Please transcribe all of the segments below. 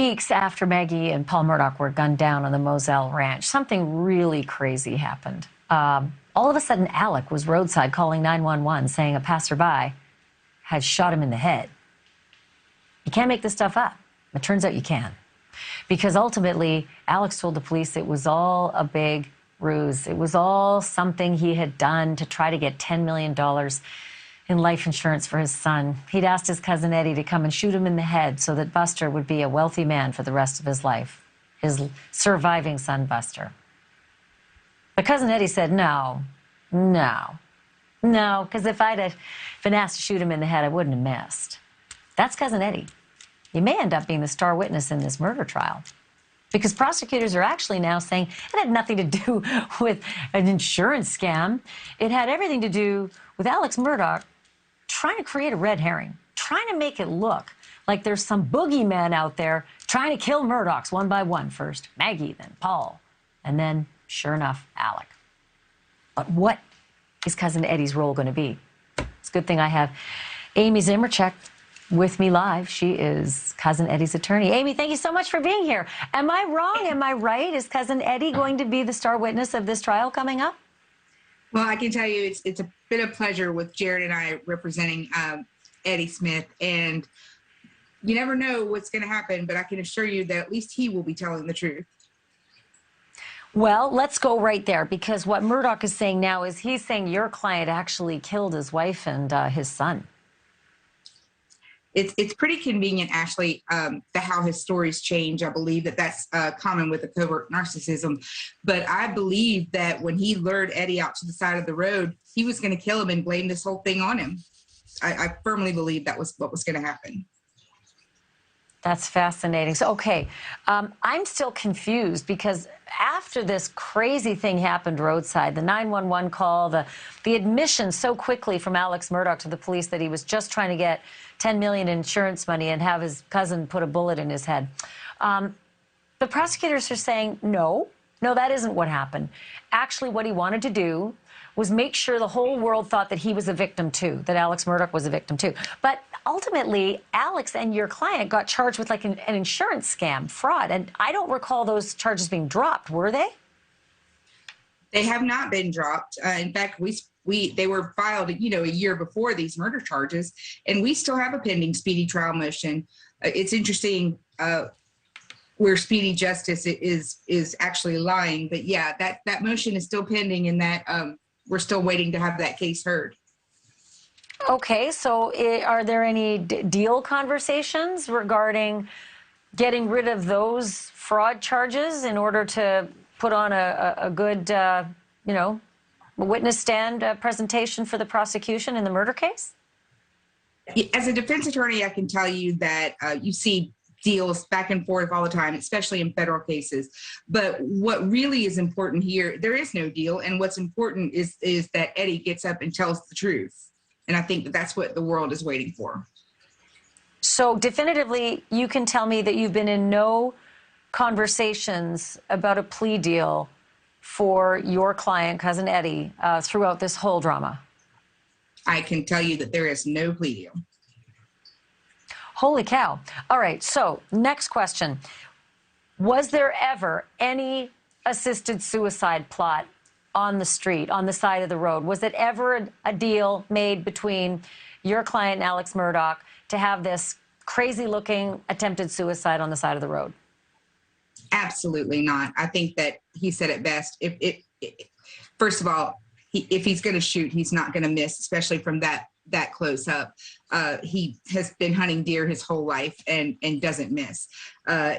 weeks after Maggie and Paul Murdaugh were gunned down on the Moselle Ranch, something really crazy happened. All of a sudden, Alec was roadside calling 911 saying a passerby had shot him in the head. You can't make this stuff up. It turns out you can. Because ultimately, Alex told the police it was all a big ruse. It was all something he had done to try to get $10 million in life insurance for his son. He'd asked his cousin Eddie to come and shoot him in the head so that Buster would be a wealthy man for the rest of his life. His surviving son, Buster. But cousin Eddie said, no, because if I'd have been asked to shoot him in the head, I wouldn't have missed. That's cousin Eddie. You may end up being the star witness in this murder trial. Because prosecutors are actually now saying it had nothing to do with an insurance scam. It had everything to do with Alex Murdaugh trying to create a red herring, trying to make it look like there's some boogeyman out there trying to kill Murdaughs one by one. First Maggie, then Paul, and then, sure enough, Alec. But what is cousin Eddie's role going to be? It's a good thing I have Aimee Zmroczek with me live. She is cousin Eddie's attorney. Aimee, thank you so much for being here. Am I wrong? Am I right? Is cousin Eddie going to be the star witness of this trial coming up? Well, I can tell you it's a bit of pleasure with Jared and I representing Eddie Smith. And you never know what's going to happen, but I can assure you that at least he will be telling the truth. Well, let's go right there, because what Murdaugh is saying now is he's saying your client actually killed his wife and his son. It's pretty convenient, Ashleigh, how his stories change. I believe that's common with the covert narcissism. But I believe that when he lured Eddie out to the side of the road, he was going to kill him and blame this whole thing on him. I firmly believe that was what was going to happen. That's fascinating. So, okay, I'm still confused because after this crazy thing happened roadside, the 911 call, the admission so quickly from Alex Murdaugh to the police that he was just trying to get $10 million in insurance money and have his cousin put a bullet in his head. The prosecutors are saying, no, that isn't what happened. Actually, what he wanted to do was make sure the whole world thought that he was a victim too, that Alex Murdaugh was a victim too. But ultimately, Alex and your client got charged with like an insurance scam, fraud. And I don't recall those charges being dropped, were they? They have not been dropped. In fact, they were filed, a year before these murder charges, and we still have a pending speedy trial motion. It's interesting where speedy justice is actually lying, but yeah, that motion is still pending, and that we're still waiting to have that case heard. Okay, so are there any deal conversations regarding getting rid of those fraud charges in order to put on a good, witness stand presentation for the prosecution in the murder case? As a defense attorney, I can tell you that you see deals back and forth all the time, especially in federal cases. But what really is important here, there is no deal. And what's important is that Eddie gets up and tells the truth. And I think that's what the world is waiting for. So definitively, you can tell me that you've been in no conversations about a plea deal for your client, cousin Eddie, throughout this whole drama? I can tell you that there is no plea deal. Holy cow. All right, so next question. Was there ever any assisted suicide plot on the street, on the side of the road? Was it ever a deal made between your client and Alex Murdaugh to have this crazy-looking attempted suicide on the side of the road? Absolutely not. I think that he said it best. First of all, if he's going to shoot, he's not going to miss, especially from that close up. He has been hunting deer his whole life and doesn't miss.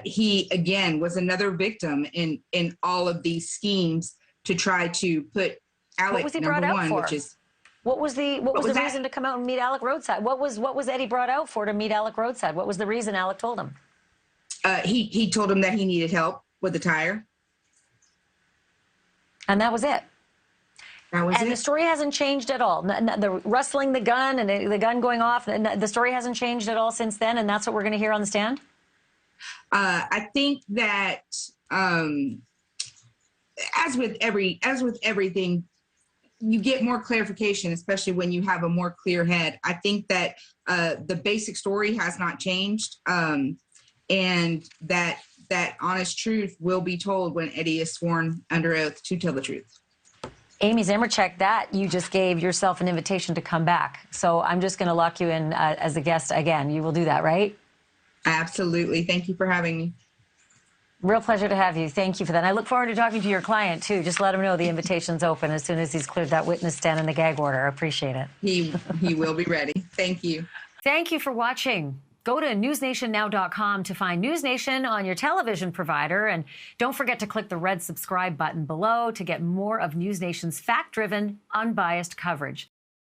He, again, was another victim in all of these schemes to try to put Alec number one, which is what was the reason to come out and meet Alec roadside? What was Eddie brought out for to meet Alec roadside? What was the reason Alec told him? He told him that he needed help with the tire. And that was it. That was it. And the story hasn't changed at all. The rustling the gun and the gun going off, the story hasn't changed at all since then, and that's what we're going to hear on the stand? I think that as with everything, you get more clarification, especially when you have a more clear head. I think that the basic story has not changed. and that honest truth will be told when Eddie is sworn under oath to tell the truth. Aimee Zmroczek, that you just gave yourself an invitation to come back. So I'm just going to lock you in as a guest again. You will do that, right? Absolutely. Thank you for having me. Real pleasure to have you. Thank you for that. And I look forward to talking to your client, too. Just let him know the invitation's open as soon as he's cleared that witness stand and the gag order. I appreciate it. He will be ready. Thank you. Thank you for watching. Go to newsnationnow.com to find NewsNation on your television provider. And don't forget to click the red subscribe button below to get more of NewsNation's fact-driven, unbiased coverage.